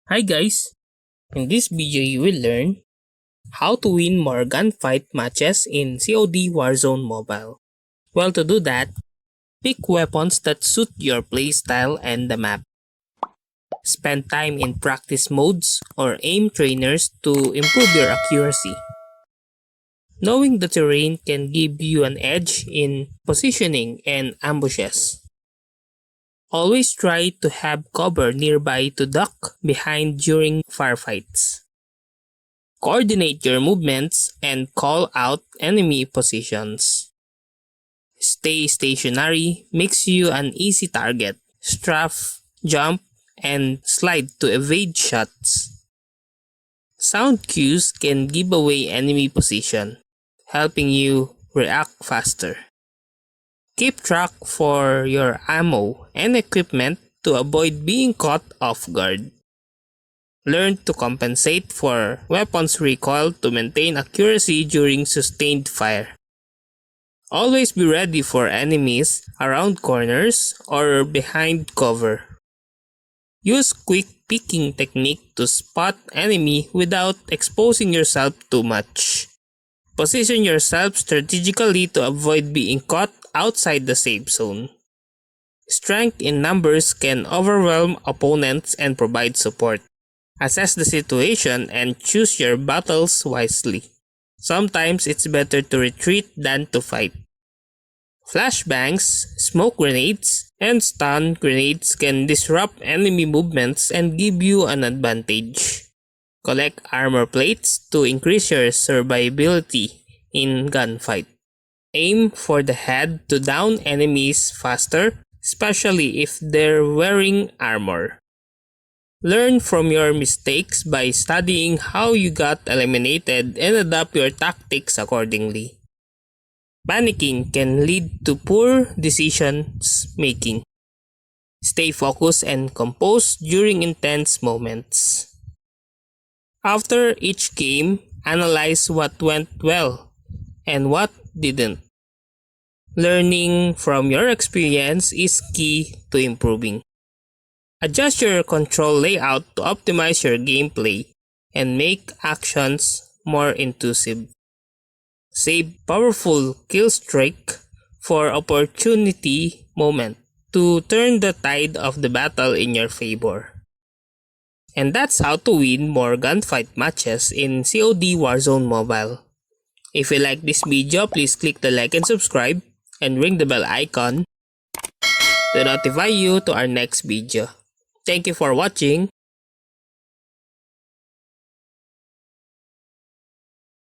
Hi guys! In this video you will learn how to win more gunfight matches in COD Warzone Mobile. Well, to do that, pick weapons that suit your playstyle and the map. Spend time in practice modes or aim trainers to improve your accuracy. Knowing the terrain can give you an edge in positioning and ambushes. Always try to have cover nearby to duck behind during firefights. Coordinate your movements and call out enemy positions. Stay stationary makes you an easy target. Strafe, jump, and slide to evade shots. Sound cues can give away enemy position, helping you react faster. Keep track for your ammo and equipment to avoid being caught off guard. Learn to compensate for weapons recoil to maintain accuracy during sustained fire. Always be ready for enemies around corners or behind cover. Use quick peeking technique to spot enemy without exposing yourself too much. Position yourself strategically to avoid being caught outside the safe zone. Strength in numbers can overwhelm opponents and provide support. Assess the situation and choose your battles wisely. Sometimes it's better to retreat than to fight. Flashbangs, smoke grenades, and stun grenades can disrupt enemy movements and give you an advantage. Collect armor plates to increase your survivability in gunfight. Aim for the head to down enemies faster, especially if they're wearing armor. Learn from your mistakes by studying how you got eliminated and adapt your tactics accordingly. Panicking can lead to poor decisions making. Stay focused and composed during intense moments. After each game, analyze what went well and what didn't. Learning from your experience is key to improving. Adjust your control layout to optimize your gameplay and make actions more intuitive. Save powerful kill streak for opportunity moment to turn the tide of the battle in your favor. And that's how to win more gunfight matches in COD Warzone Mobile. If you like this video, please click the like and subscribe and ring the bell icon to notify you to our next video. Thank you for watching.